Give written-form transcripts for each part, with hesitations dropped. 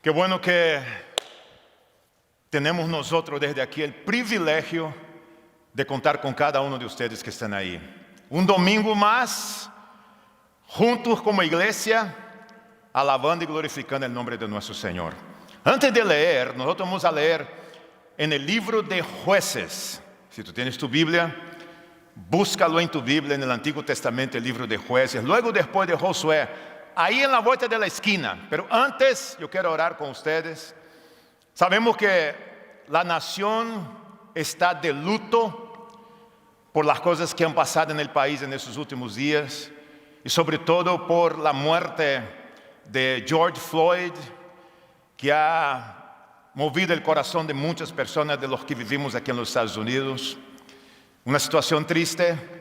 Qué bueno que tenemos nosotros desde aquí el privilegio de contar con cada uno de ustedes que están ahí. Un domingo más, juntos como iglesia, alabando y glorificando el nombre de nuestro Señor. Antes de leer, nosotros vamos a leer en el libro de Jueces. Si tú tienes tu Biblia, búscalo en tu Biblia, en el Antiguo Testamento, el libro de Jueces. Luego, después de Josué, ahí en la vuelta de la esquina. Pero antes, yo quiero orar con ustedes. Sabemos que la nación está de luto por las cosas que han pasado en el país en estos últimos días. Y sobre todo por la muerte de George Floyd, que ha movido el corazón de muchas personas de los que vivimos aquí en los Estados Unidos. Una situación triste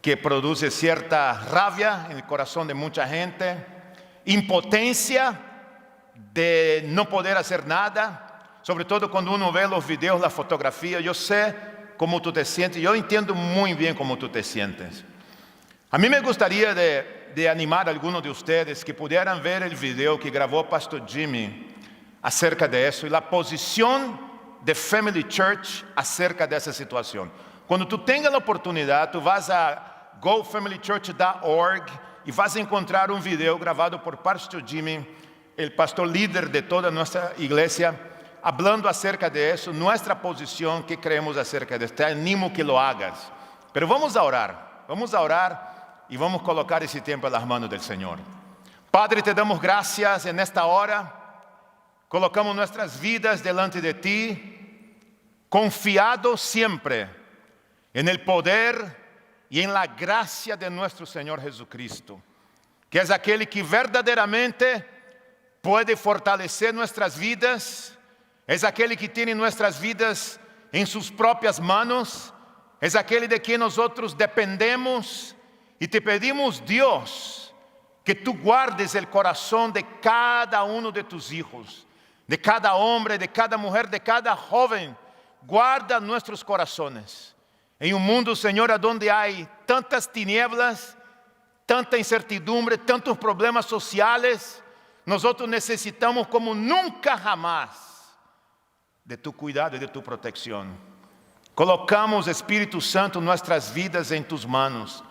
que produce cierta rabia en el corazón de mucha gente, impotencia de no poder hacer nada, sobre todo cuando uno ve los videos, la fotografía. Yo sé cómo tú te sientes, yo entiendo muy bien cómo tú te sientes. A mí me gustaría de animar a algunos de ustedes que pudieran ver el video que grabó Pastor Jimmy acerca de eso y la posición de Family Church acerca de esa situación. Cuando tú tengas la oportunidad, tú vas a gofamilychurch.org y vas a encontrar un video grabado por Pastor Jimmy, el pastor líder de toda nuestra iglesia, hablando acerca de eso, nuestra posición, que creemos acerca de esto. Te animo que lo hagas. Pero vamos a orar y vamos a colocar ese tiempo en las manos del Señor. Padre, te damos gracias en esta hora. Colocamos nuestras vidas delante de ti, confiados siempre en el poder y en la gracia de nuestro Señor Jesucristo, que es aquel que verdaderamente puede fortalecer nuestras vidas, es aquel que tiene nuestras vidas en sus propias manos, es aquel de quien nosotros dependemos. Y te pedimos, Dios, que tú guardes el corazón de cada uno de tus hijos, de cada hombre, de cada mujer, de cada joven. Guarda nuestros corazones. En un mundo, Señor, donde hay tantas tinieblas, tanta incertidumbre, tantos problemas sociales, nosotros necesitamos como nunca jamás de tu cuidado y de tu protección. Colocamos, Espíritu Santo, nuestras vidas en tus manos.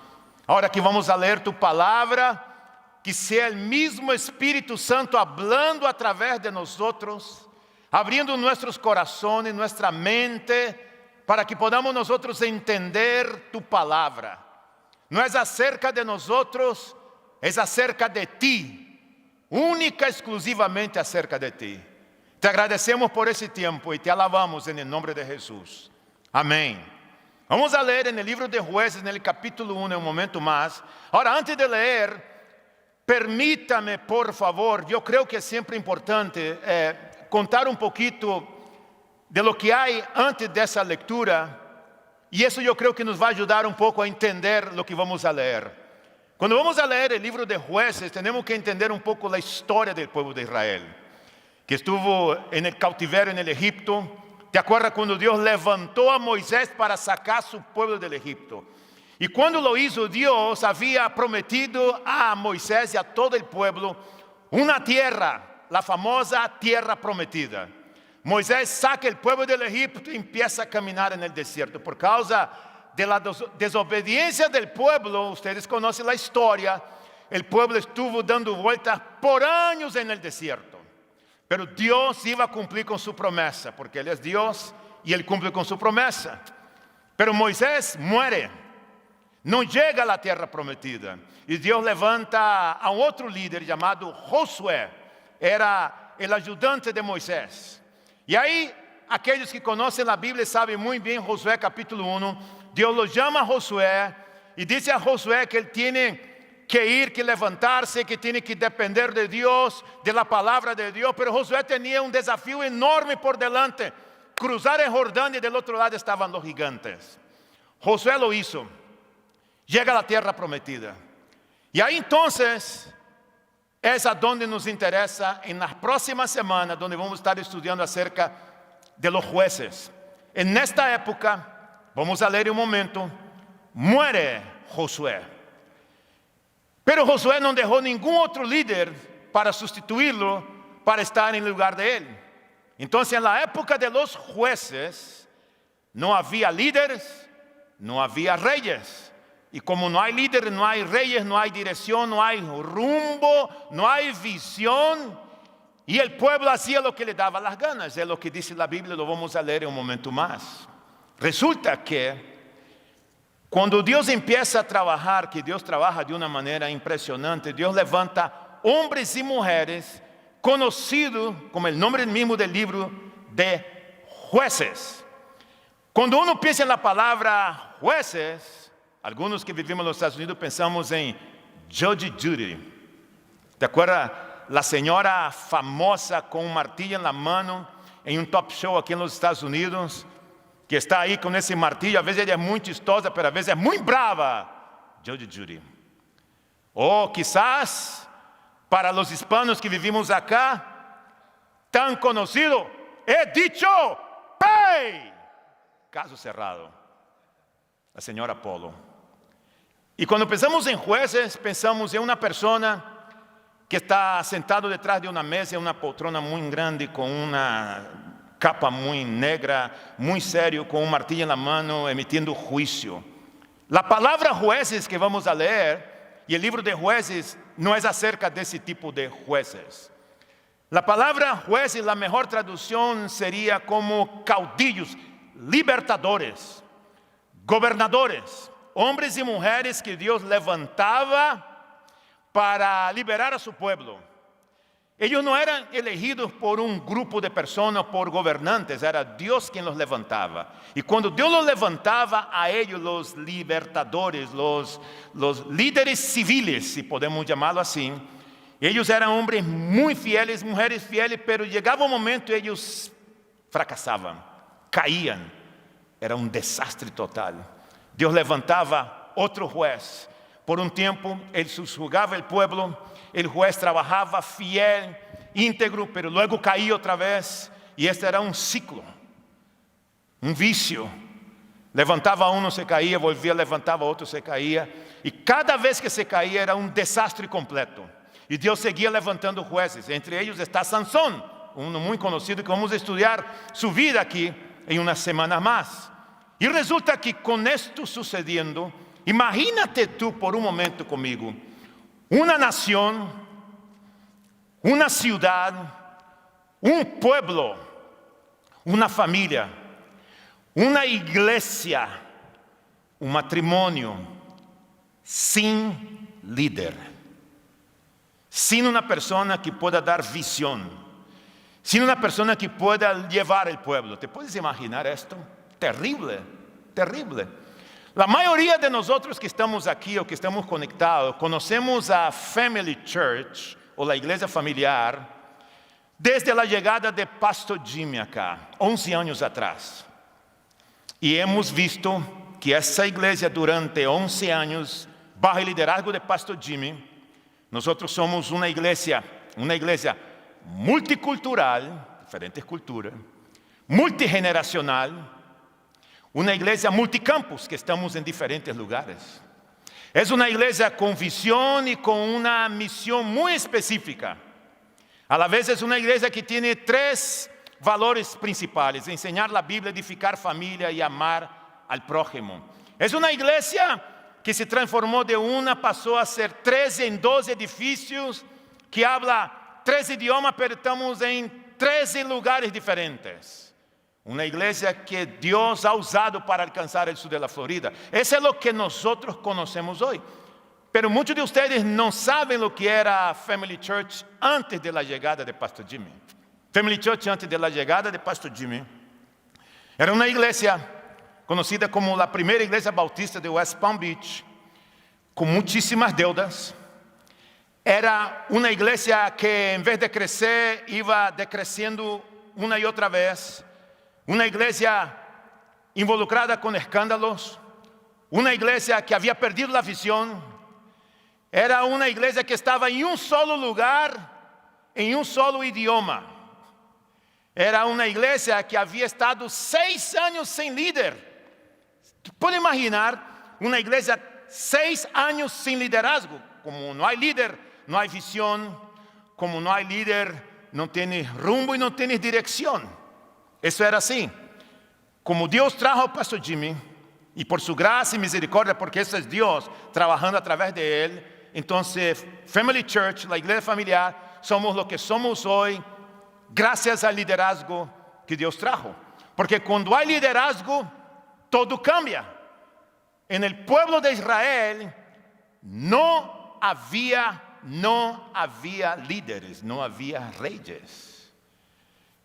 Ahora que vamos a leer tu palabra, que sea el mismo Espíritu Santo hablando a través de nosotros, abriendo nuestros corazones, nuestra mente, para que podamos nosotros entender tu palabra. No es acerca de nosotros, es acerca de ti, única, exclusivamente acerca de ti. Te agradecemos por ese tiempo y te alabamos en el nombre de Jesús. Amén. Vamos a leer en el libro de Jueces, en el capítulo 1, en un momento más. Ahora, antes de leer, permítame, por favor, yo creo que es siempre importante contar un poquito de lo que hay antes de esa lectura, y eso yo creo que nos va a ayudar un poco a entender lo que vamos a leer. Cuando vamos a leer el libro de Jueces, tenemos que entender un poco la historia del pueblo de Israel, que estuvo en el cautiverio en el Egipto. ¿Te acuerdas cuando Dios levantó a Moisés para sacar a su pueblo del Egipto? Y cuando lo hizo, Dios había prometido a Moisés y a todo el pueblo una tierra, la famosa tierra prometida. Moisés saca el pueblo del Egipto y empieza a caminar en el desierto. Por causa de la desobediencia del pueblo, ustedes conocen la historia, el pueblo estuvo dando vueltas por años en el desierto. Pero Dios iba a cumplir con su promesa, porque Él es Dios y Él cumple con su promesa. Pero Moisés muere, no llega a la tierra prometida. Y Dios levanta a un otro líder llamado Josué, era el ayudante de Moisés. Y ahí, aquellos que conocen la Biblia saben muy bien, Josué capítulo 1, Dios lo llama a Josué y dice a Josué que él tiene que ir, que levantarse, que tiene que depender de Dios, de la palabra de Dios. Pero Josué tenía un desafío enorme por delante, cruzar el Jordán y del otro lado estaban los gigantes. Josué lo hizo, llega a la tierra prometida. Y ahí entonces es a donde nos interesa en las próximas semanas, donde vamos a estar estudiando acerca de los jueces. En esta época, vamos a leer un momento, muere Josué. Pero Josué no dejó ningún otro líder para sustituirlo, para estar en el lugar de él. Entonces, en la época de los jueces, no había líderes, no había reyes. Y como no hay líderes, no hay reyes, no hay dirección, no hay rumbo, no hay visión. Y el pueblo hacía lo que le daba las ganas. Es lo que dice la Biblia, lo vamos a leer en un momento más. Resulta que cuando Dios empieza a trabajar, que Dios trabaja de una manera impresionante, Dios levanta hombres y mujeres conocidos como el nombre mismo del libro de jueces. Cuando uno piensa en la palabra jueces, algunos que vivimos en los Estados Unidos pensamos en Judge Judy. ¿Te acuerdas? La señora famosa con un martillo en la mano en un top show aquí en los Estados Unidos, que está ahí con ese martillo. A veces ella es muy chistosa, pero a veces es muy brava. Judge Judy. O quizás para los hispanos que vivimos acá, tan conocido, he dicho, ¡pay! Caso cerrado. La señora Polo. Y cuando pensamos en jueces, pensamos en una persona que está sentado detrás de una mesa en una poltrona muy grande con una capa muy negra, muy serio, con un martillo en la mano, emitiendo juicio. La palabra jueces que vamos a leer, y el libro de jueces no es acerca de ese tipo de jueces. La palabra jueces, la mejor traducción sería como caudillos, libertadores, gobernadores, hombres y mujeres que Dios levantaba para liberar a su pueblo. Ellos no eran elegidos por un grupo de personas, por gobernantes, era Dios quien los levantaba. Y cuando Dios los levantaba a ellos, los libertadores, los líderes civiles, si podemos llamarlo así, ellos eran hombres muy fieles, mujeres fieles, pero llegaba un momento y ellos fracasaban, caían. Era un desastre total. Dios levantaba otro juez. Por un tiempo, él sujuzgaba el pueblo, el juez trabajaba fiel, íntegro, pero luego caía otra vez. Y este era un ciclo, un vicio. Levantaba uno, se caía, volvía, levantaba otro, se caía. Y cada vez que se caía era un desastre completo. Y Dios seguía levantando jueces. Entre ellos está Sansón, uno muy conocido que vamos a estudiar su vida aquí en unas semanas más. Y resulta que con esto sucediendo, imagínate tú por un momento conmigo, una nación, una ciudad, un pueblo, una familia, una iglesia, un matrimonio sin líder, sin una persona que pueda dar visión, sin una persona que pueda llevar el pueblo. ¿Te puedes imaginar esto? Terrible, terrible. La mayoría de nosotros que estamos aquí o que estamos conectados, conocemos a Family Church o la iglesia familiar desde la llegada de Pastor Jimmy acá, 11 años atrás. Y hemos visto que esa iglesia durante 11 años, bajo el liderazgo de Pastor Jimmy, nosotros somos una iglesia multicultural, diferentes culturas, multigeneracional, una iglesia multicampus que estamos en diferentes lugares. Es una iglesia con visión y con una misión muy específica. A la vez es una iglesia que tiene 3 valores principales: enseñar la Biblia, edificar familia y amar al prójimo. Es una iglesia que se transformó de una, pasó a ser 3 en 2 edificios, que habla 3 idiomas, pero estamos en 13 lugares diferentes. Una iglesia que Dios ha usado para alcanzar el sur de la Florida. Eso es lo que nosotros conocemos hoy. Pero muchos de ustedes no saben lo que era Family Church antes de la llegada de Pastor Jimmy. Family Church antes de la llegada de Pastor Jimmy era una iglesia conocida como la primera iglesia bautista de West Palm Beach, con muchísimas deudas. Era una iglesia que en vez de crecer iba decreciendo una y otra vez. Una iglesia involucrada con escándalos, una iglesia que había perdido la visión, era una iglesia que estaba en un solo lugar, en un solo idioma. Era una iglesia que había estado 6 años sin líder. ¿Tú puedes imaginar una iglesia 6 años sin liderazgo? Como no hay líder, no hay visión. Como no hay líder, no tienes rumbo y no tienes dirección. Eso era así. Como Dios trajo al pastor Jimmy, y por su gracia y misericordia, porque ese es Dios trabajando a través de él, entonces Family Church, la iglesia familiar, somos lo que somos hoy gracias al liderazgo que Dios trajo. Porque cuando hay liderazgo, todo cambia. En el pueblo de Israel no había líderes, no había reyes.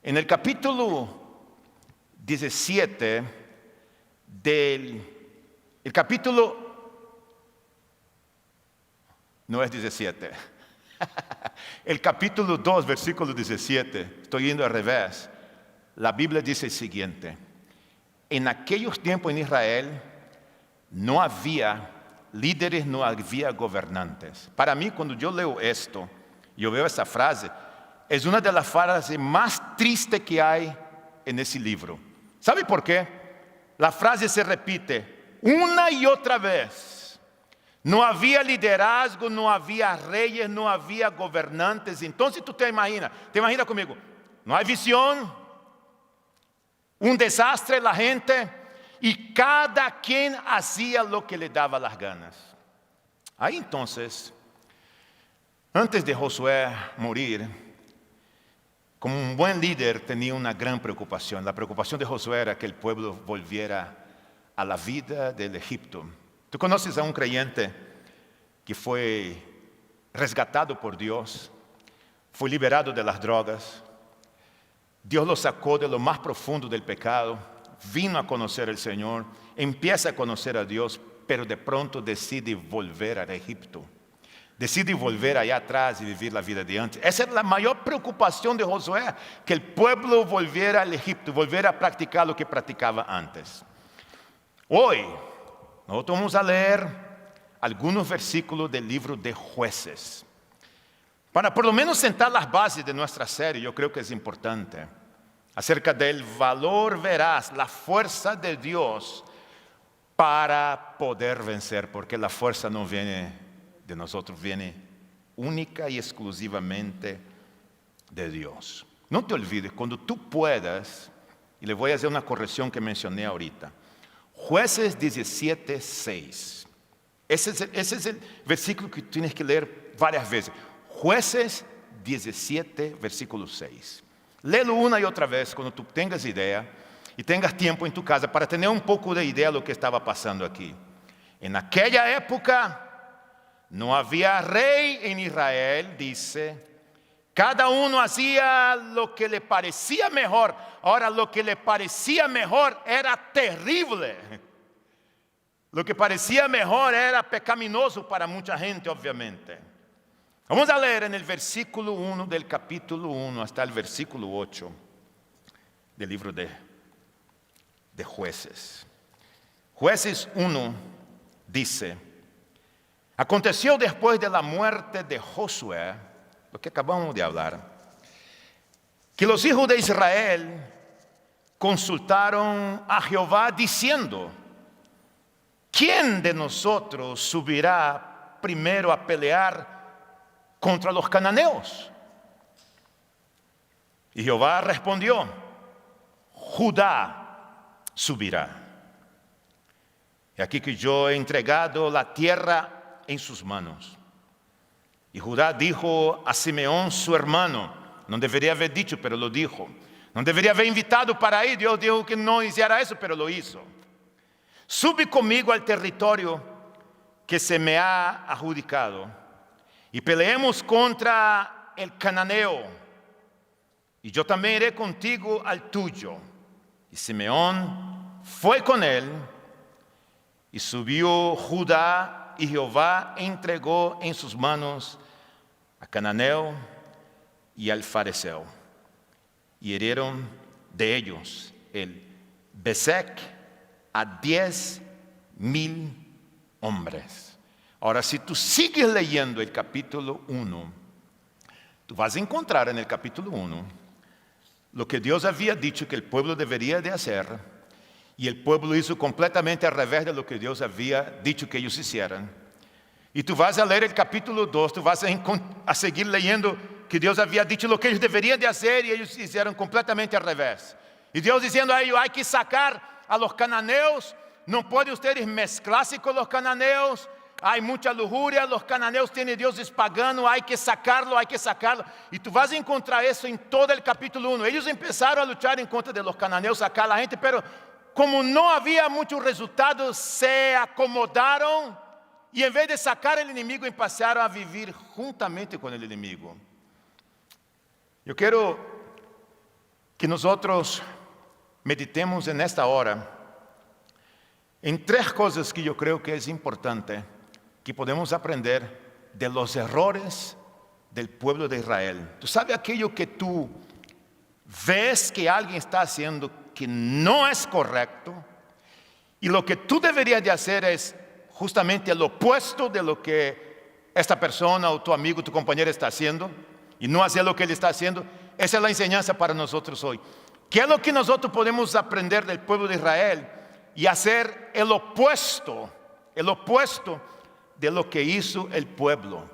En el capítulo 17 el capítulo, no es 17, el capítulo 2, versículo 17, estoy yendo al revés, la Biblia dice el siguiente: en aquellos tiempos en Israel no había líderes, no había gobernantes. Para mí, cuando yo leo esto, yo veo esta frase, es una de las frases más tristes que hay en ese libro. ¿Sabe por qué? La frase se repite una y otra vez. No había liderazgo, no había reyes, no había gobernantes. Entonces tú te imaginas conmigo, no hay visión, un desastre la gente, y cada quien hacía lo que le daba las ganas. Ahí entonces, antes de Josué morir, como un buen líder tenía una gran preocupación. La preocupación de Josué era que el pueblo volviera a la vida del Egipto. Tú conoces a un creyente que fue rescatado por Dios, fue liberado de las drogas, Dios lo sacó de lo más profundo del pecado, vino a conocer al Señor, empieza a conocer a Dios, pero de pronto decide volver a Egipto. Decide volver allá atrás y vivir la vida de antes. Esa es la mayor preocupación de Josué, que el pueblo volviera al Egipto, volviera a practicar lo que practicaba antes. Hoy, nosotros vamos a leer algunos versículos del libro de Jueces. Para por lo menos sentar las bases de nuestra serie, yo creo que es importante. Acerca del valor veraz, la fuerza de Dios para poder vencer. Porque la fuerza no viene de nosotros, viene única y exclusivamente de Dios. No te olvides, cuando tú puedas, y le voy a hacer una corrección que mencioné ahorita. Jueces 17:6. Ese es el versículo que tienes que leer varias veces. Jueces 17, versículo 6. Léelo una y otra vez cuando tú tengas idea y tengas tiempo en tu casa para tener un poco de idea de lo que estaba pasando aquí. En aquella época no había rey en Israel, dice. Cada uno hacía lo que le parecía mejor. Ahora, lo que le parecía mejor era terrible. Lo que parecía mejor era pecaminoso para mucha gente, obviamente. Vamos a leer en el versículo 1 del capítulo 1 hasta el versículo 8 del libro de Jueces. Jueces 1 dice: aconteció después de la muerte de Josué, lo que acabamos de hablar, que los hijos de Israel consultaron a Jehová diciendo: ¿quién de nosotros subirá primero a pelear contra los cananeos? Y Jehová respondió: Judá subirá. Y aquí que yo he entregado la tierra en sus manos. Y Judá dijo a Simeón su hermano, no debería haber dicho, pero lo dijo. No debería haber invitado para ir, Dios dijo que no hiciera eso, pero lo hizo. Sube conmigo al territorio que se me ha adjudicado y peleemos contra el cananeo. Y yo también iré contigo al tuyo. Y Simeón fue con él y subió Judá, y Jehová entregó en sus manos a cananeo y al fariseo. Y hirieron de ellos el Besek a 10,000 hombres. Ahora, si tú sigues leyendo el capítulo 1, tú vas a encontrar en el capítulo 1 lo que Dios había dicho que el pueblo debería de hacer, y el pueblo hizo completamente al revés de lo que Dios había dicho que ellos hicieran. Y tú vas a leer el capítulo 2, tú vas a seguir leyendo que Deus havia dito o que eles deveriam de fazer, e eles fizeram completamente ao revés. E Deus dizendo a eles, há que sacar a los cananeus, não podem ustedes mesclar-se com os cananeus, há muita lujuria, os cananeus têm deuses paganos, há que sacarlo, há que sacarlo. E tu vas encontrar isso em todo o capítulo 1. Eles começaram a lutar em contra de los cananeus, sacar a gente, pero como não havia muito resultado, se acomodaram e em vez de sacar o inimigo, passaram a viver juntamente com o inimigo. Eu quero que nós meditemos nesta hora em 3 coisas que eu creio que é importante que podemos aprender de los errores del pueblo de Israel. Tu sabes aquilo que tu ves que alguém está haciendo que não é correto, e lo que tu deverías de hacer es justamente el opuesto de lo que esta persona o tu amigo, tu compañero está haciendo, y no hacer lo que él está haciendo. Esa es la enseñanza para nosotros hoy. ¿Qué es lo que nosotros podemos aprender del pueblo de Israel y hacer el opuesto de lo que hizo el pueblo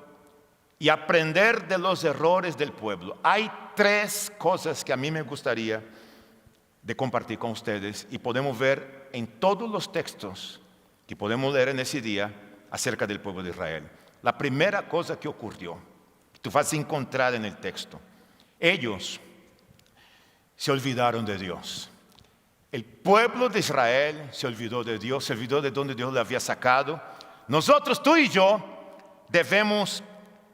y aprender de los errores del pueblo? Hay 3 cosas que a mí me gustaría de compartir con ustedes y podemos ver en todos los textos que podemos leer en ese día acerca del pueblo de Israel. La primera cosa que ocurrió, que tú vas a encontrar en el texto, ellos se olvidaron de Dios. El pueblo de Israel se olvidó de Dios, se olvidó de donde Dios le había sacado. Nosotros, tú y yo, debemos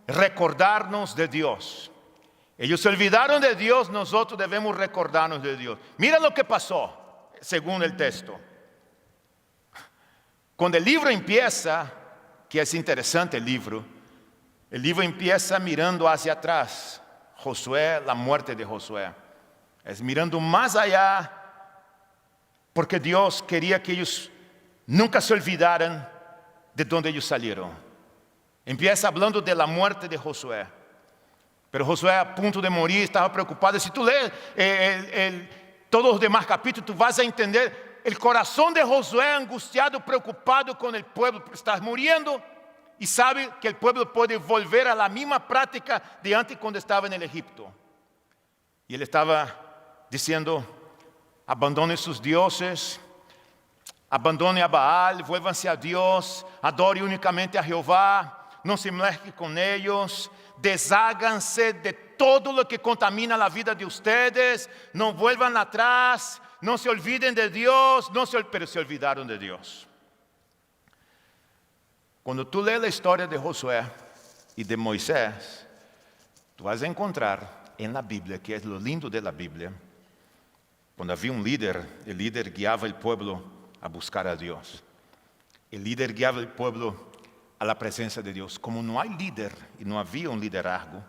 recordarnos de Dios. Ellos se olvidaron de Dios, nosotros debemos recordarnos de Dios. Mira lo que pasó, según el texto. Cuando el libro empieza, que es interesante el libro empieza mirando hacia atrás. Josué, la muerte de Josué. Es mirando más allá, porque Dios quería que ellos nunca se olvidaran de donde ellos salieron. Empieza hablando de la muerte de Josué. Pero Josué a punto de morir, estaba preocupado. Si tú lees todos los demás capítulos, tú vas a entender el corazón de Josué angustiado, preocupado con el pueblo. Está muriendo y sabe que el pueblo puede volver a la misma práctica de antes cuando estaba en el Egipto. Y él estaba diciendo, abandonen sus dioses, abandonen a Baal, vuélvanse a Dios, adore únicamente a Jehová, no se mezclen con ellos, desháganse de todo lo que contamina la vida de ustedes, no vuelvan atrás, no se olviden de Dios, pero se olvidaron de Dios. Cuando tú lees la historia de Josué y de Moisés, tú vas a encontrar en la Biblia, que es lo lindo de la Biblia, cuando había un líder, el líder guiaba al pueblo a buscar a Dios. El líder guiaba al pueblo a la presencia de Dios. Como no hay líder y no había un liderazgo,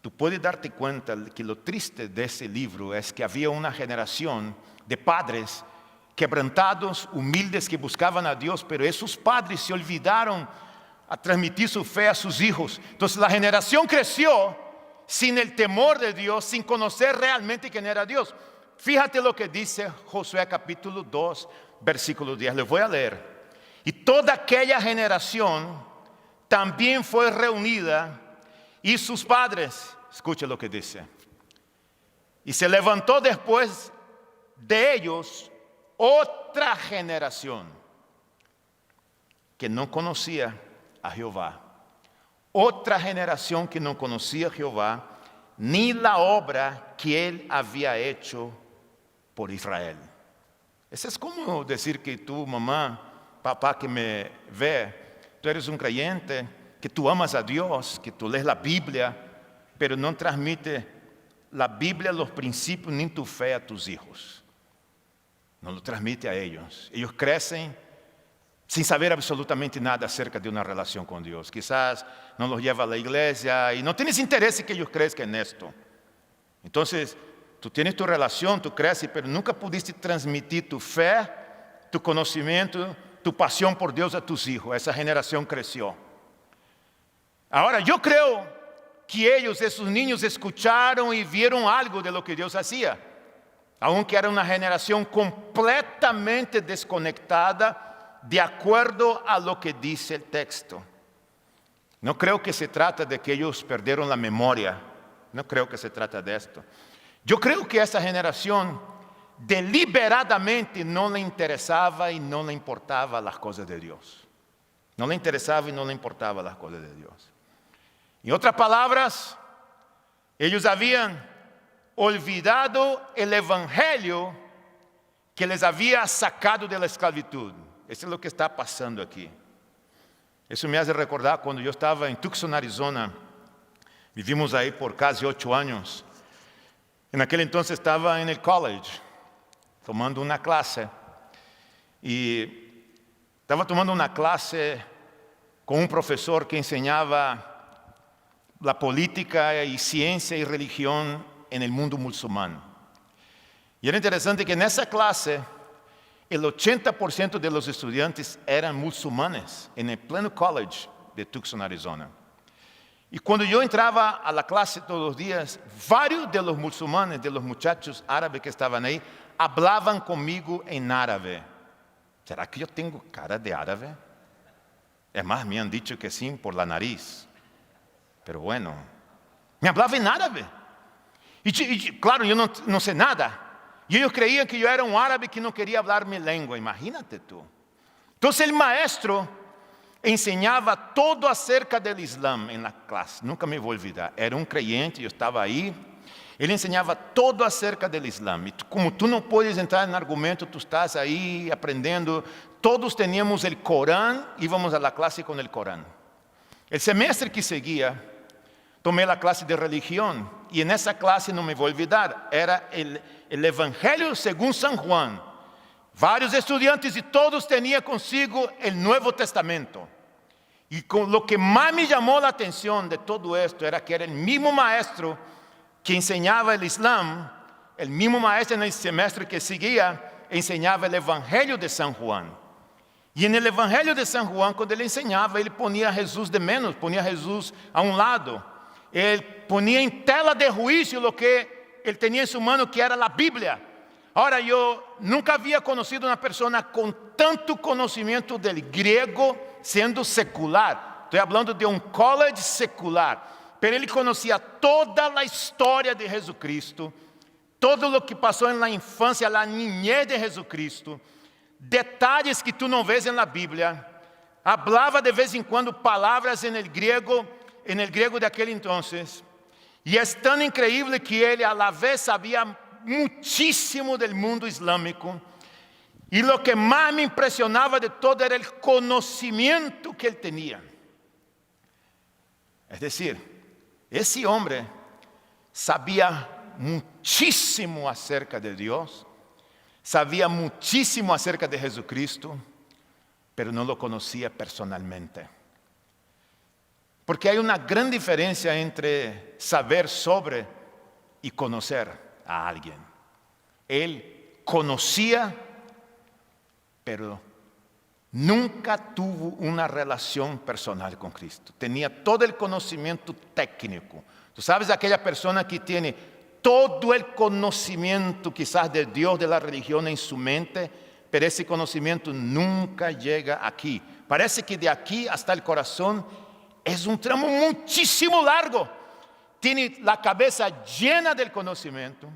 tú puedes darte cuenta que lo triste de ese libro es que había una generación de padres quebrantados, humildes, que buscaban a Dios, pero esos padres se olvidaron a transmitir su fe a sus hijos. Entonces la generación creció sin el temor de Dios, sin conocer realmente quién era Dios. Fíjate lo que dice Josué capítulo 2, versículo 10. Les voy a leer. Y toda aquella generación también fue reunida y sus padres, escucha lo que dice. Y se levantó después de ellos otra generación que no conocía a Jehová. Otra generación que no conocía a Jehová, ni la obra que él había hecho por Israel. Eso es como decir que tú, mamá, papá que me ve, tú eres un creyente, que tú amas a Dios, que tú lees la Biblia, pero no transmite la Biblia, los principios, ni tu fe a tus hijos. No lo transmite a ellos. Ellos crecen sin saber absolutamente nada acerca de una relación con Dios. Quizás no los lleva a la iglesia y no tienes interés en que ellos crezcan en esto. Entonces, tú tienes tu relación, tú creces, pero nunca pudiste transmitir tu fe, tu conocimiento, tu pasión por Dios a tus hijos. Esa generación creció. Ahora, yo creo que ellos, esos niños, escucharon y vieron algo de lo que Dios hacía. Aunque era una generación completamente desconectada de acuerdo a lo que dice el texto. No creo que se trata de que ellos perdieron la memoria No creo que se trata de esto. Yo creo que esa generación deliberadamente no le interesaba y no le importaba las cosas de Dios. No le interesaba y no le importaba las cosas de Dios. En otras palabras, ellos habían olvidado el evangelio que les había sacado de la esclavitud. Eso es lo que está pasando aquí. Eso me hace recordar cuando yo estaba en Tucson, Arizona. Vivimos ahí por casi 8 años. En aquel entonces estaba en el college, tomando una clase. Y estaba tomando una clase con un profesor que enseñaba la política y ciencia y religión en el mundo musulmán. Y era interesante que en esa clase el 80% de los estudiantes eran musulmanes en el pleno college de Tucson, Arizona. Y cuando yo entraba a la clase todos los días, varios de los musulmanes, de los muchachos árabes que estaban ahí, hablaban conmigo en árabe. ¿Será que yo tengo cara de árabe? Es más, me han dicho que sí por la nariz. Pero bueno, me hablaba en árabe. Y claro, yo no sé nada. Y ellos creían que yo era un árabe que no quería hablar mi lengua. Imagínate tú. Entonces el maestro enseñaba todo acerca del Islam en la clase. Nunca me voy a olvidar. Era un creyente, yo estaba ahí. Él enseñaba todo acerca del Islam. Y como tú no puedes entrar en argumento, tú estás ahí aprendiendo. Todos teníamos el Corán, íbamos a la clase con el Corán. El semestre que seguía, tomé la clase de religión. Y en esa clase, no me voy a olvidar, era el Evangelio según San Juan. Varios estudiantes y todos tenían consigo el Nuevo Testamento. Y con lo que más me llamó la atención de todo esto era que era el mismo maestro que enseñaba el Islam, el mismo maestro en el semestre que seguía, enseñaba el Evangelio de San Juan. Y en el Evangelio de San Juan, cuando él enseñaba, él ponía a Jesús de menos, ponía a Jesús a un lado. Él ponía en tela de juicio lo que él tenía en su mano, que era la Biblia. Ahora, yo nunca había conocido una persona con tanto conocimiento del griego siendo secular. Estoy hablando de un college secular. Pero ele conhecia toda a história de Jesucristo, todo o que passou na infância, a niñez de Jesucristo, detalhes que tu não vês na Bíblia. Hablava de vez em quando palavras em grego de aquele entonces. E é tão incrível que ele a la vez sabia muitíssimo del mundo islâmico. E o que mais me impressionava de todo era o conhecimento que ele tinha. É decir, esse homem sabia muchísimo acerca de Deus, sabia muchísimo acerca de Jesucristo, pero não lo conhecia personalmente. Porque há uma grande diferença entre saber sobre e conhecer a alguém. Ele conhecia, pero nunca tuvo una relación personal con Cristo. Tenía todo el conocimiento técnico. Tú sabes, aquella persona que tiene todo el conocimiento quizás de Dios, de la religión en su mente, pero ese conocimiento nunca llega aquí. Parece que de aquí hasta el corazón es un tramo muchísimo largo. Tiene la cabeza llena del conocimiento,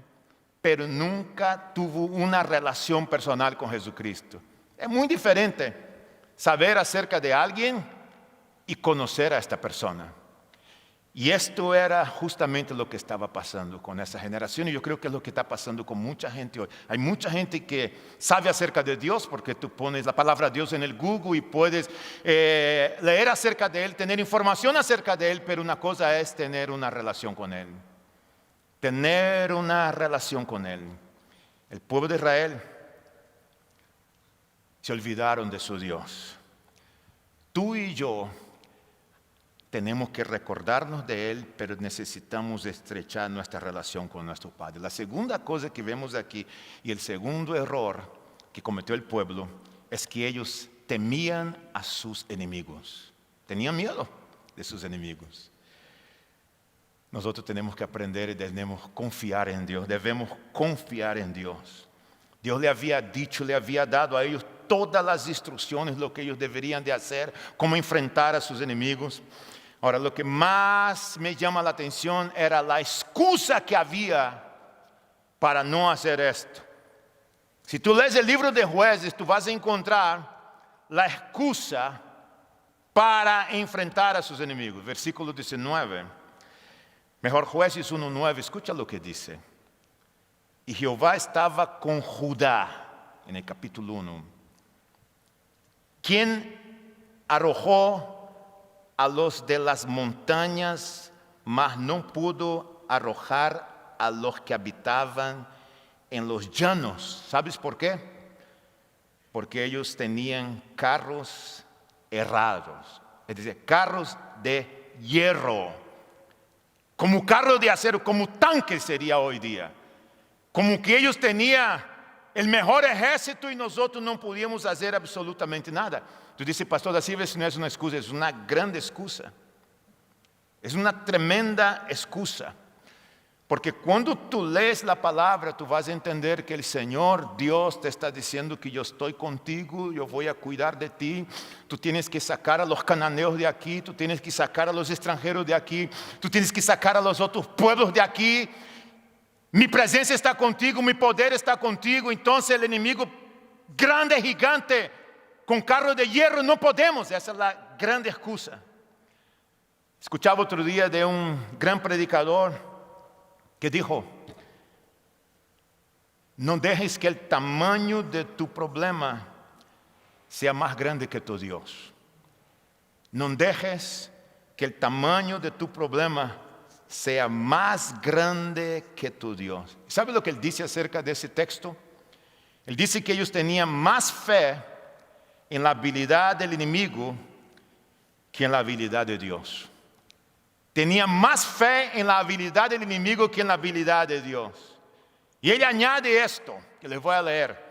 pero nunca tuvo una relación personal con Jesucristo. É muito diferente saber acerca de alguém e conhecer a esta persona. E isto era justamente o que estava passando com essa geração, e eu creio que é o que está passando com muita gente hoje. Há muita gente que sabe acerca de Deus, porque tu pones a palavra Deus no Google e puedes ler acerca de Ele, ter informação acerca de Ele, mas uma coisa é ter uma relação com Ele. Ter uma relação com Ele. O povo de Israel se olvidaron de su Dios. Tú y yo tenemos que recordarnos de Él, pero necesitamos estrechar nuestra relación con nuestro Padre. La segunda cosa que vemos aquí, y el segundo error que cometió el pueblo, es que ellos temían a sus enemigos. Tenían miedo de sus enemigos. Nosotros tenemos que aprender y debemos confiar en Dios. Debemos confiar en Dios. Dios le había dicho, le había dado a ellos todas las instrucciones, lo que ellos deberían de hacer, cómo enfrentar a sus enemigos. Ahora, lo que más me llama la atención era la excusa que había para no hacer esto. Si tú lees el libro de Jueces, tú vas a encontrar la excusa para enfrentar a sus enemigos. Versículo 19. Mejor Jueces 1:9, escucha lo que dice. Y Jehová estaba con Judá, en el capítulo 1, quien arrojó a los de las montañas, mas no pudo arrojar a los que habitaban en los llanos. ¿Sabes por qué? Porque ellos tenían carros herrados, es decir, carros de hierro, como carro de acero, como tanque sería hoy día. Como que ellos tenían el mejor ejército y nosotros no podíamos hacer absolutamente nada. Tú dices, Pastor da Silva, eso no es una excusa, es una grande excusa. Es una tremenda excusa. Porque cuando tú lees la palabra, tú vas a entender que el Señor Dios te está diciendo que yo estoy contigo, yo voy a cuidar de ti. Tú tienes que sacar a los cananeos de aquí, tú tienes que sacar a los extranjeros de aquí, tú tienes que sacar a los otros pueblos de aquí. Mi presencia está contigo, mi poder está contigo. Entonces el enemigo grande, gigante, con carro de hierro, no podemos. Esa es la grande excusa. Escuchaba otro día de un gran predicador que dijo, no dejes que el tamaño de tu problema sea más grande que tu Dios. No dejes que el tamaño de tu problema sea más grande que tu Dios. ¿Sabe lo que él dice acerca de ese texto? Él dice que ellos tenían más fe en la habilidad del enemigo que en la habilidad de Dios. Tenían más fe en la habilidad del enemigo que en la habilidad de Dios. Y él añade esto, que les voy a leer.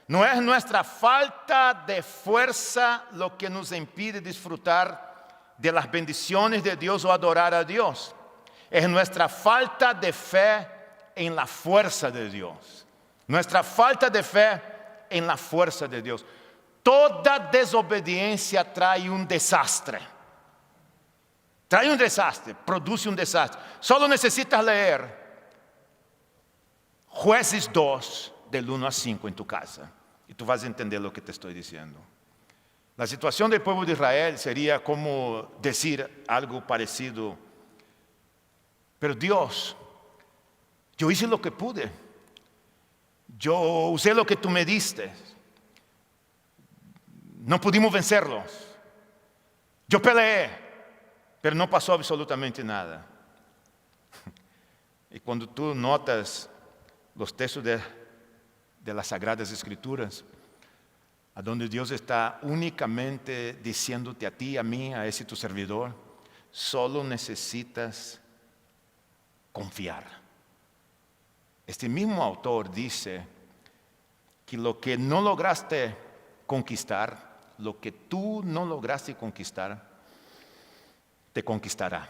No es nuestra falta de fuerza lo que nos impide disfrutar de las bendiciones de Dios o adorar a Dios. Es nuestra falta de fe en la fuerza de Dios. Nuestra falta de fe en la fuerza de Dios. Toda desobediencia trae un desastre. Trae un desastre, produce un desastre. Solo necesitas leer Jueces 2, del 1 al 5 en tu casa. Y tú vas a entender lo que te estoy diciendo. La situación del pueblo de Israel sería como decir algo parecido. Pero Dios, yo hice lo que pude. Yo usé lo que tú me diste. No pudimos vencerlos. Yo peleé. Pero no pasó absolutamente nada. Y cuando tú notas los textos de las Sagradas Escrituras, a donde Dios está únicamente diciéndote a ti, a mí, a ese tu servidor, solo necesitas confiar. Este mismo autor dice que lo que no lograste conquistar, lo que tú no lograste conquistar, te conquistará.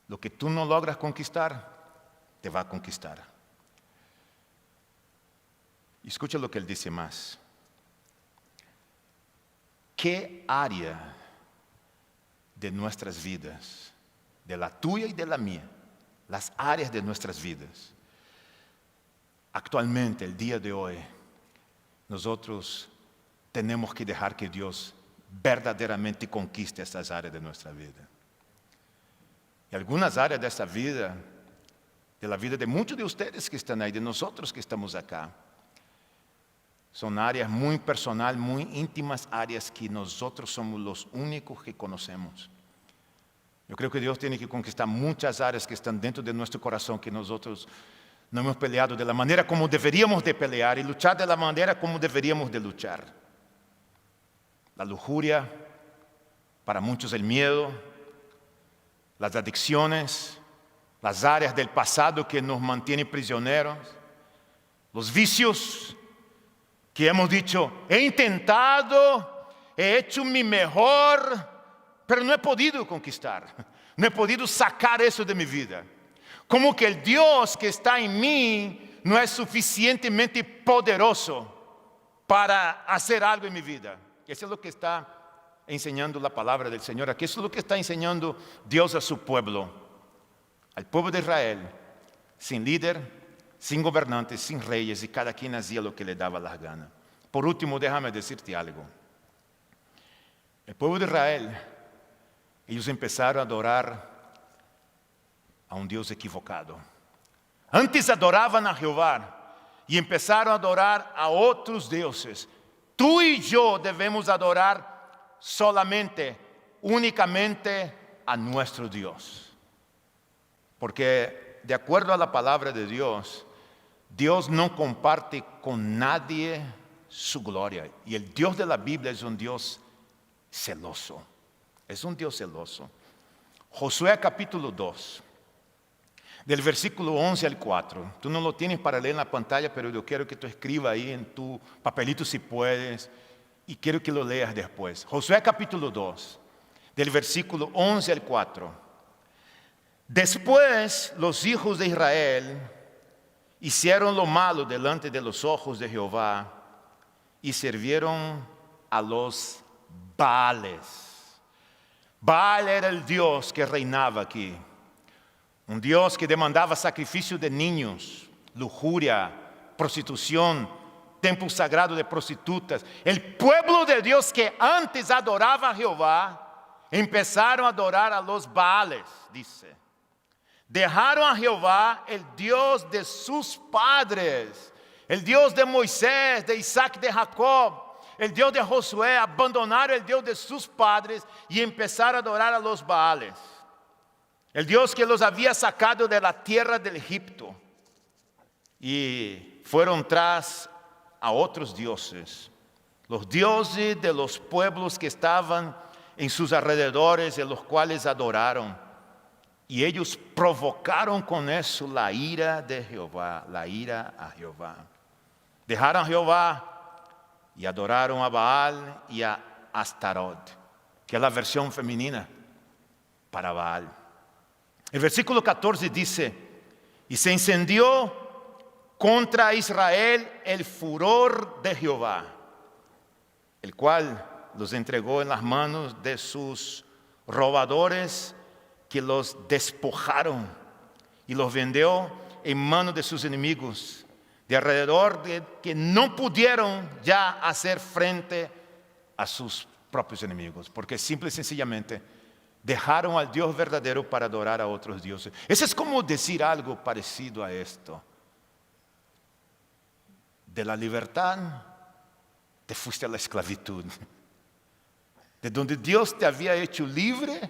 Lo que tú no logras conquistar, te va a conquistar. Y escucha lo que él dice más. ¿Qué área de nuestras vidas, de la tuya y de la mía, las áreas de nuestras vidas, actualmente, el día de hoy, nosotros tenemos que dejar que Dios verdaderamente conquiste estas áreas de nuestra vida? Y algunas áreas de esta vida, de la vida de muchos de ustedes que están ahí, de nosotros que estamos acá, son áreas muy personales, muy íntimas, áreas que nosotros somos los únicos que conocemos. Yo creo que Dios tiene que conquistar muchas áreas que están dentro de nuestro corazón, que nosotros no hemos peleado de la manera como deberíamos de pelear y luchar de la manera como deberíamos de luchar. La lujuria, para muchos el miedo, las adicciones, las áreas del pasado que nos mantienen prisioneros, los vicios que hemos dicho, he intentado, he hecho mi mejor, pero no he podido conquistar, no he podido sacar eso de mi vida. Como que el Dios que está en mí no es suficientemente poderoso para hacer algo en mi vida. Eso es lo que está enseñando la palabra del Señor. Aquí eso es lo que está enseñando Dios a su pueblo, al pueblo de Israel, sin líder, sin gobernantes, sin reyes, y cada quien hacía lo que le daba la gana. Por último, déjame decirte algo. El pueblo de Israel, ellos empezaron a adorar a un Dios equivocado. Antes adoraban a Jehová y empezaron a adorar a otros dioses. Tú y yo debemos adorar solamente, únicamente a nuestro Dios. Porque de acuerdo a la palabra de Dios, Dios no comparte con nadie su gloria. Y el Dios de la Biblia es un Dios celoso. Es un Dios celoso. Josué capítulo 2. Del versículo 11 al 4. Tú no lo tienes para leer en la pantalla, pero yo quiero que tú escribas ahí en tu papelito si puedes. Y quiero que lo leas después. Josué capítulo 2. Del versículo 11 al 4. Después los hijos de Israel hicieron lo malo delante de los ojos de Jehová y sirvieron a los Baales. Baal era el Dios que reinaba aquí. Un Dios que demandaba sacrificio de niños, lujuria, prostitución, templo sagrado de prostitutas. El pueblo de Dios que antes adoraba a Jehová, empezaron a adorar a los Baales, dice. Dejaron a Jehová, el Dios de sus padres, el Dios de Moisés, de Isaac, de Jacob, el Dios de Josué, abandonaron el Dios de sus padres y empezaron a adorar a los Baales. El Dios que los había sacado de la tierra del Egipto. Y fueron tras a otros dioses. Los dioses de los pueblos que estaban en sus alrededores, en los cuales adoraron. Y ellos provocaron con eso la ira de Jehová, la ira a Jehová. Dejaron a Jehová y adoraron a Baal y a Astarot, que es la versión femenina para Baal. El versículo 14 dice, y se encendió contra Israel el furor de Jehová, el cual los entregó en las manos de sus robadores que los despojaron y los vendió en manos de sus enemigos, de alrededor de que no pudieron ya hacer frente a sus propios enemigos, porque simple y sencillamente dejaron al Dios verdadero para adorar a otros dioses. Eso es como decir algo parecido a esto. De la libertad te fuiste a la esclavitud. De donde Dios te había hecho libre,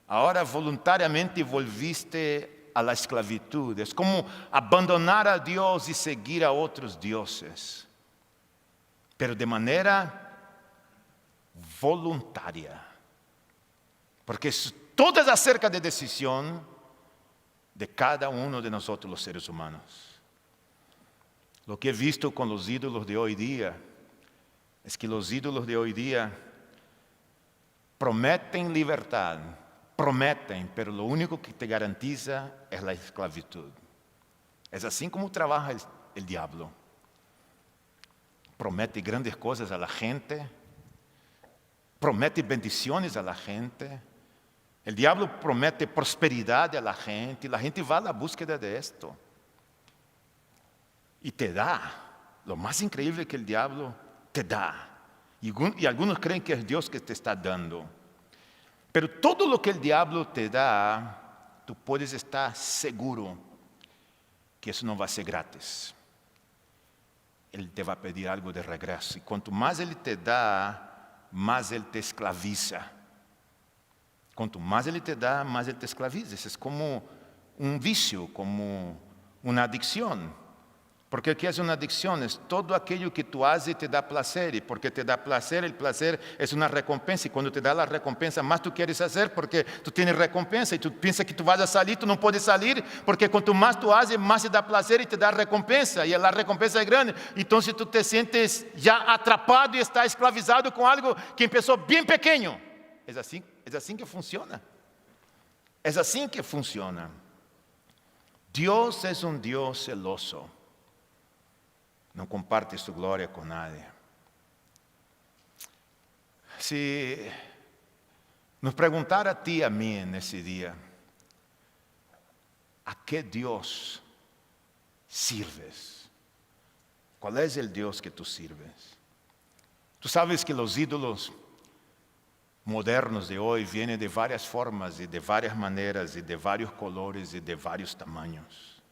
ahora voluntariamente volviste a la esclavitud. Es como abandonar a Dios y seguir a otros dioses. Pero de manera voluntaria. Porque todo es acerca de decisión de cada uno de nosotros los seres humanos. Lo que he visto con los ídolos de hoy día es que los ídolos de hoy día prometen libertad, prometen, pero lo único que te garantiza es la esclavitud. Es así como trabaja el diablo. Promete grandes cosas a la gente, promete bendiciones a la gente. El diablo promete prosperidad a la gente va a la búsqueda de esto. Y te da. Lo más increíble que el diablo te da. Y algunos creen que es Dios que te está dando. Pero todo lo que el diablo te da, tú puedes estar seguro que eso no va a ser gratis. Él te va a pedir algo de regreso. Y cuanto más Él te da, más Él te esclaviza. Cuanto más Él te da, más Él te esclaviza. Es como un vicio, como una adicción. Porque ¿qué es una adicción? Es todo aquello que tú haces y te da placer. Y porque te da placer, el placer es una recompensa. Y cuando te da la recompensa, más tú quieres hacer porque tú tienes recompensa. Y tú piensas que tú vas a salir, tú no puedes salir. Porque cuanto más tú haces, más te da placer y te da recompensa. Y la recompensa es grande. Entonces tú te sientes ya atrapado y estás esclavizado con algo que empezó bien pequeño. Es así que funciona. Es así que funciona. Dios es un Dios celoso. No comparte su gloria con nadie. Si nos preguntara a ti y a mí en ese día, ¿a qué Dios sirves? ¿Cuál es el Dios que tú sirves? Tú sabes que los ídolos modernos de hoy vienen de varias formas y de varias maneras y de varios colores y de varios tamaños.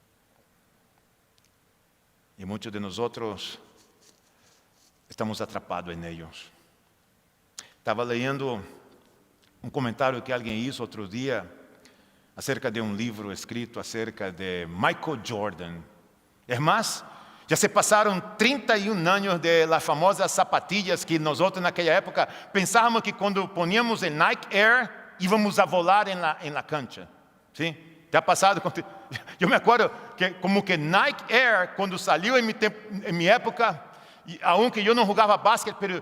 Y muchos de nosotros estamos atrapados en ellos. Estaba leyendo un comentario que alguien hizo otro día acerca de un libro escrito acerca de Michael Jordan. Es más, ya se pasaron 31 años de las famosas zapatillas que nosotros en aquella época pensábamos que cuando poníamos el Nike Air íbamos a volar en la cancha. ¿Sí? ¿Te ha pasado? Yo me acuerdo que como que Nike Air cuando salió en mi época, aunque yo no jugaba básquet, pero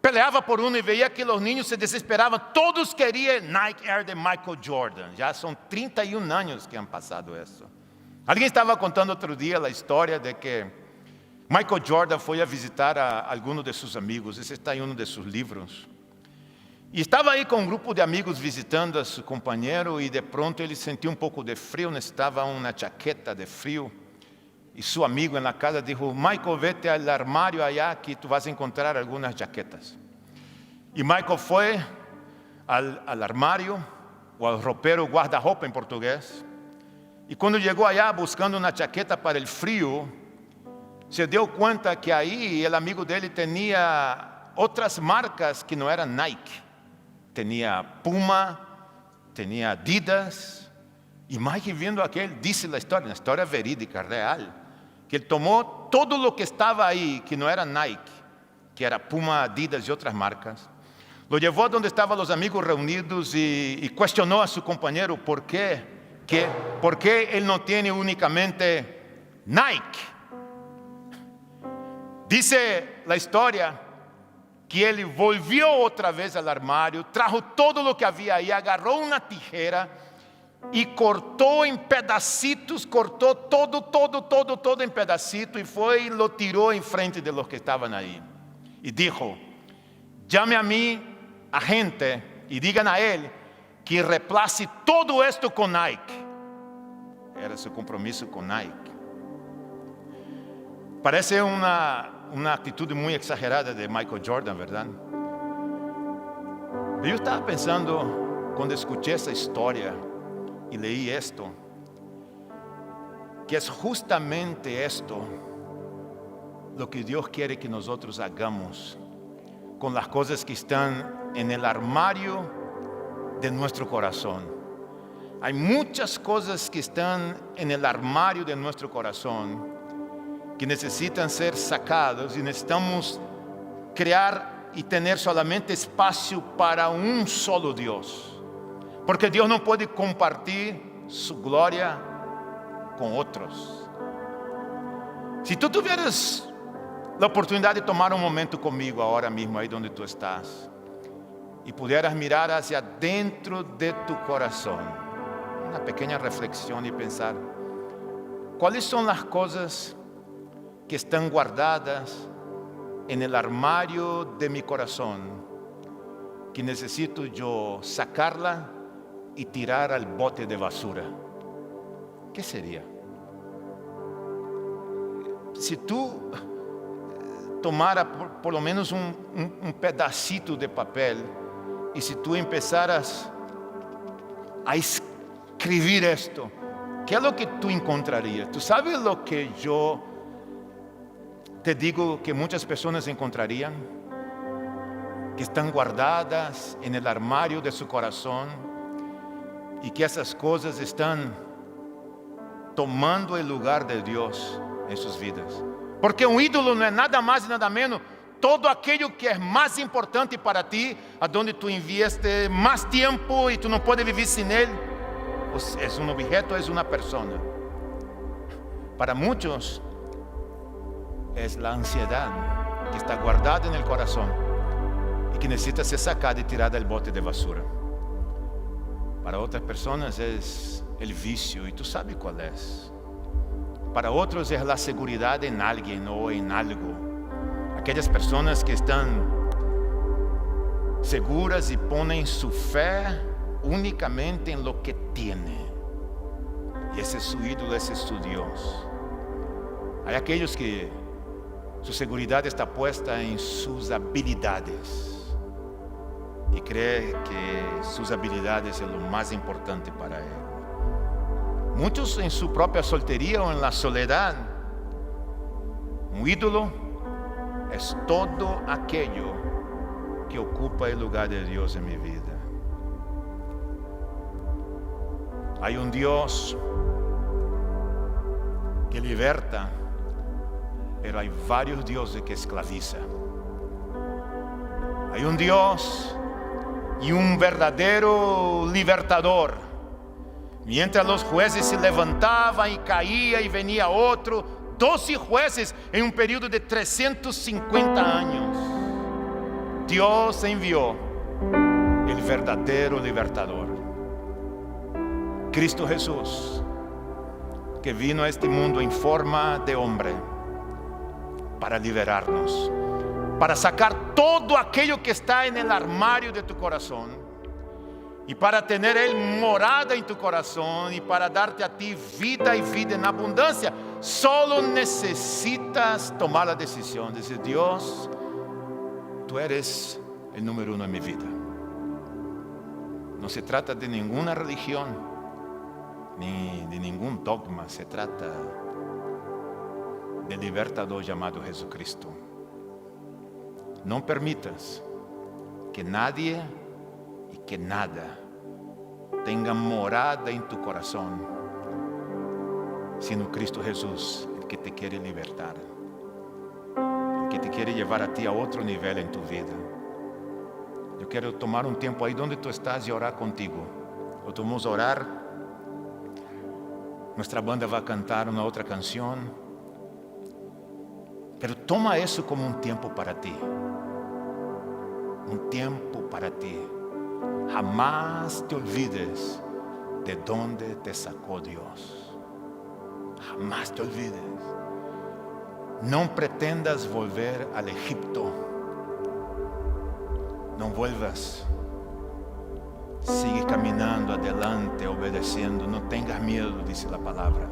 peleaba por uno y veía que los niños se desesperaban. Todos querían Nike Air de Michael Jordan. Ya son 31 años que han pasado eso. Alguien estaba contando otro día la historia de que Michael Jordan fue a visitar a algunos de sus amigos. Ese está en uno de sus libros. Y estaba ahí con un grupo de amigos visitando a su compañero y de pronto ele sentiu un poco de frío, necesitaba una chaqueta de frío. Y su amigo en la casa dijo, Michael, vete al armario allá que tú vas a encontrar algunas chaquetas. Y Michael fue al armario, o al ropero guarda-roupa en portugués. Y cuando llegó allá buscando una chaqueta para el frío, se dio cuenta que ahí el amigo dele tenía otras marcas que no eran Nike. Tenía Puma, tenía Adidas. Y Mike viendo aquel, dice la historia verídica, real, que él tomó todo lo que estaba ahí, que no era Nike, que era Puma, Adidas y otras marcas, lo llevó a donde estaban los amigos reunidos y cuestionó a su compañero por qué él no tiene únicamente Nike. Dice la historia que él volvió otra vez al armario, trajo todo lo que había ahí, agarró una tijera y cortó en pedacitos, cortó todo en pedacitos y fue y lo tiró en frente de los que estaban ahí. Y dijo, llame a mi agente y digan a él que reemplace todo esto con Nike. Era su compromiso con Nike. Parece una actitud muy exagerada de Michael Jordan, ¿verdad? Yo estaba pensando cuando escuché esa historia y leí esto, que es justamente esto lo que Dios quiere que nosotros hagamos con las cosas que están en el armario de nuestro corazón. Hay muchas cosas que están en el armario de nuestro corazón que necesitan ser sacados y necesitamos crear y tener solamente espacio para un solo Dios. Porque Dios no puede compartir su gloria con otros. Si tú tuvieras la oportunidad de tomar un momento conmigo ahora mismo, ahí donde tú estás, y pudieras mirar hacia dentro de tu corazón, una pequeña reflexión y pensar, ¿cuáles son las cosas que están guardadas en el armario de mi corazón que necesito yo sacarla y tirar al bote de basura? ¿Qué sería? Si tú tomaras por lo menos un pedacito de papel y si tú empezaras a escribir esto, ¿qué es lo que tú encontrarías? ¿Tú sabes lo que yo te digo que muchas personas encontrarían? Que están guardadas en el armario de su corazón y que esas cosas están tomando el lugar de Dios en sus vidas. Porque un ídolo no es nada más y nada menos todo aquello que es más importante para ti, a donde tú inviertes más tiempo y tú no puedes vivir sin él. Es un objeto, es una persona. Para muchos es la ansiedad que está guardada en el corazón y que necesita ser sacada y tirada del bote de basura. Para otras personas es el vicio y tú sabes cuál es. Para otros es la seguridad en alguien o en algo. Aquellas personas que están seguras y ponen su fe únicamente en lo que tiene. Y ese es su ídolo, ese es su Dios. Hay aquellos que su seguridad está puesta en sus habilidades y cree que sus habilidades es lo más importante para él. Muchos en su propia soltería o en la soledad. Un ídolo es todo aquello que ocupa el lugar de Dios en mi vida. Hay un Dios que liberta, pero hay varios dioses que esclavizan. Hay un Dios y un verdadero libertador. Mientras los jueces se levantaban y caía y venía otro, 12 jueces en un periodo de 350 años. Dios envió el verdadero libertador, Cristo Jesús, que vino a este mundo en forma de hombre para liberarnos, para sacar todo aquello que está en el armario de tu corazón y para tener Él morada en tu corazón y para darte a ti vida y vida en abundancia. Solo necesitas tomar la decisión de decir: Dios, tú eres el número uno en mi vida. No se trata de ninguna religión ni de ningún dogma, se trata del libertador llamado Jesucristo. No permitas que nadie y que nada tenga morada en tu corazón, sino Cristo Jesús, el que te quiere libertar, el que te quiere llevar a ti a otro nivel en tu vida. Yo quiero tomar un tiempo ahí donde tú estás y orar contigo. O tú vamos a orar. Nuestra banda va a cantar una otra canción. Pero toma eso como un tiempo para ti. Un tiempo para ti. Jamás te olvides de dónde te sacó Dios. Jamás te olvides. No pretendas volver al Egipto. No vuelvas. Sigue caminando adelante, obedeciendo. No tengas miedo, dice la palabra.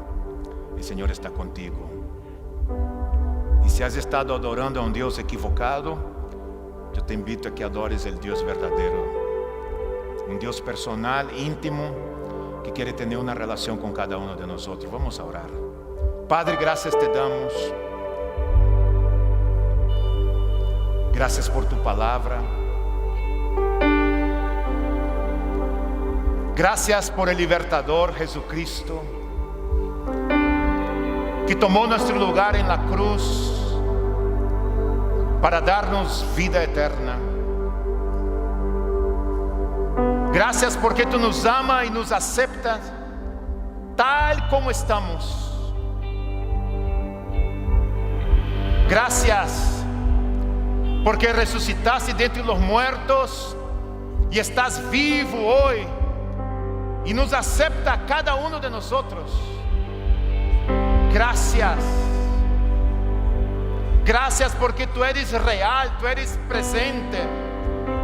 El Señor está contigo. Y si has estado adorando a un Dios equivocado, yo te invito a que adores el Dios verdadero. Un Dios personal, íntimo, que quiere tener una relación con cada uno de nosotros. Vamos a orar. Padre, gracias te damos. Gracias por tu palabra. Gracias por el libertador Jesucristo, que tomó nuestro lugar en la cruz para darnos vida eterna. Gracias porque tú nos amas y nos aceptas tal como estamos. Gracias porque resucitaste de entre los muertos y estás vivo hoy y nos acepta a cada uno de nosotros. Gracias. Gracias porque tú eres real, tú eres presente.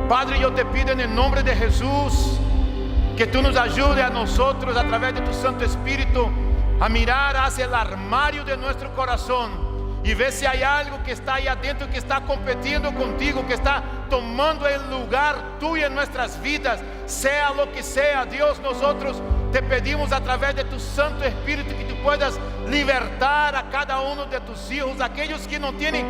Padre, yo te pido en el nombre de Jesús que tú nos ayudes a nosotros a través de tu Santo Espíritu a mirar hacia el armario de nuestro corazón y ver si hay algo que está ahí adentro que está compitiendo contigo, que está tomando el lugar tuyo en nuestras vidas. Sea lo que sea, Dios, nosotros te pedimos a través de tu Santo Espíritu que tú puedas libertar a cada uno de tus hijos, aquellos que no tienen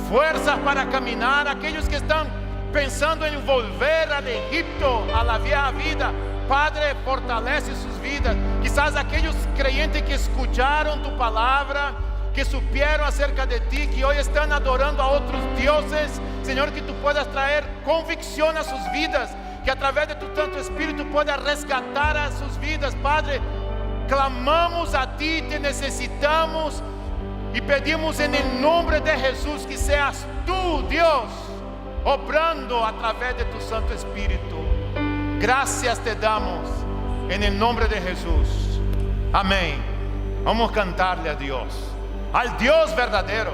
fuerzas para caminar, aquellos que están pensando en volver al Egipto, a la vieja vida. Padre, fortalece sus vidas. Quizás aquellos creyentes que escucharon tu palabra, que supieron acerca de ti, que hoy están adorando a otros dioses, Señor, que tú puedas traer convicción a sus vidas, que a través de tu Santo Espíritu puedas rescatar a sus vidas. Padre, clamamos a ti, te necesitamos y pedimos en el nombre de Jesús que seas tú, Dios, obrando a través de tu Santo Espíritu. Gracias te damos en el nombre de Jesús. Amén. Vamos a cantarle a Dios, al Dios verdadero.